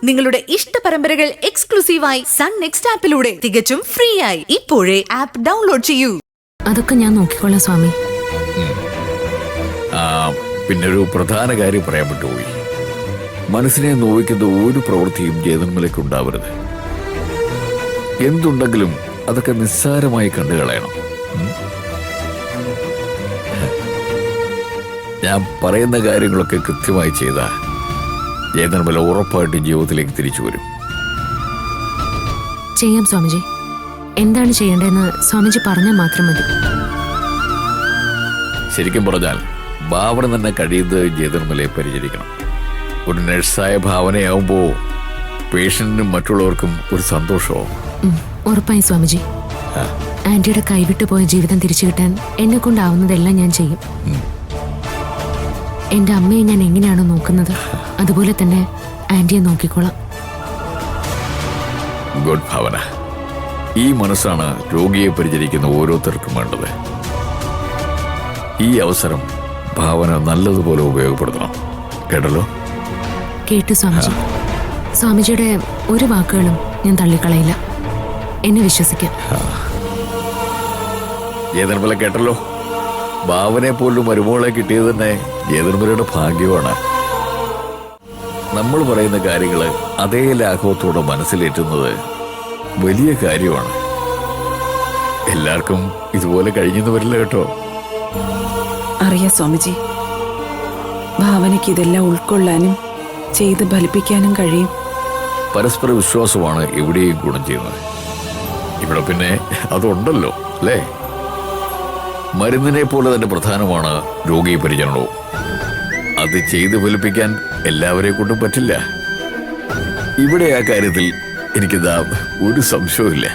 നിങ്ങളുടെ ഇഷ്ട പരമ്പരകൾ എക്സ്ക്ലൂസീവായി സൺ നെക്സ്റ്റ് ആപ്പിലൂടെ തികച്ചും ഫ്രീ ആയി ഇപ്പോഴേ ആപ്പ് ഡൗൺലോഡ് ചെയ്യൂ. അതൊക്കെ ഞാൻ നോക്കിക്കൊള്ളാം സ്വാമി. പിന്നൊരു പ്രധാന കാര്യം പറയാൻ വിട്ടുപോയി. മനസ്സിനെ നോവിക്കുന്ന ഒരു പ്രവൃത്തിയും ജയനിർമ്മലയ്ക്ക് ഉണ്ടാവരുത്. എന്തുണ്ടെങ്കിലും അതൊക്കെ നിസ്സാരമായി കണ്ടു കളയണം. ഞാൻ പറയുന്ന കാര്യങ്ങളൊക്കെ കൃത്യമായി ചെയ്ത ജയനിർമ്മല ഉറപ്പായിട്ട് ജീവിതത്തിലേക്ക് തിരിച്ചു വരും. ചെയ്യാം സ്വാമിജി. എന്താണ് ചെയ്യേണ്ടതെന്ന് സ്വാമിജി പറഞ്ഞാൽ മാത്രം മതി. ശരിക്കും പറഞ്ഞാൽ ഭാവന തന്നെ കഴിയുന്നത് ജയനിർമ്മലയെ പരിചരിക്കണം. ഒരു നഴ്സായ ഭാവനയാവുമ്പോൾ പേഷ്യന്റിനും മറ്റുള്ളവർക്കും ഒരു സന്തോഷമാവും. ഉറപ്പായി സ്വാമിജി. ആന്റിയുടെ കൈവിട്ടു പോയ ജീവിതം തിരിച്ചു കിട്ടാൻ എന്നെ കൊണ്ടാവുന്നതെല്ലാം ഞാൻ ചെയ്യും. എന്റെ അമ്മയെ ഞാൻ എങ്ങനെയാണോ നോക്കുന്നത് അതുപോലെ തന്നെ ആന്റിയെ നോക്കിക്കോളാം. ഗുഡ് ഭാവന. ഈ മനസ്സാണ് രോഗിയെ പരിചരിക്കുന്ന ഓരോരുത്തർക്കും വേണ്ടത്. ഈ അവസരം ഭാവന നല്ലതുപോലെ ഉപയോഗപ്പെടുത്തണം. കേട്ടല്ലോ? കേട്ടു സ്വാമിജി. സ്വാമിജിയുടെ ഒരു വാക്കുകളും ഞാൻ തള്ളിക്കളയില്ല. എന്നെ വിശ്വസിക്കാം. ജയനിർമ്മല കേട്ടല്ലോ? ഭാവനെ പോലും മരുമോളെ കിട്ടിയത് തന്നെ ജയനിർമ്മലയുടെ ഭാഗ്യമാണ്. നമ്മൾ പറയുന്ന കാര്യങ്ങള് അതേ ലാഘവത്തോടെ മനസ്സിലേറ്റുന്നത് വലിയ കാര്യമാണ്. എല്ലാവർക്കും ഇതുപോലെ കഴിഞ്ഞെന്ന് വരില്ല കേട്ടോ. അറിയാം സ്വാമിജി. ഭാവനയ്ക്ക് ഇതെല്ലാം ഉൾക്കൊള്ളാനും ചെയ്ത് ഫലിപ്പിക്കാനും കഴിയും. പരസ്പര വിശ്വാസമാണ് എവിടെയും ഗുണം ചെയ്യുന്നത്. ഇവിടെ പിന്നെ അതുണ്ടല്ലോ അല്ലേ? മരുന്നിനെ പോലെ തന്നെ പ്രധാനമാണ് രോഗി പരിചരണവും. അത് ചെയ്ത് ഫലിപ്പിക്കാൻ എല്ലാവരെയും കൊണ്ടും പറ്റില്ല. ഇവിടെ ആ കാര്യത്തിൽ എനിക്കിതാ ഒരു സംശയവുമില്ല.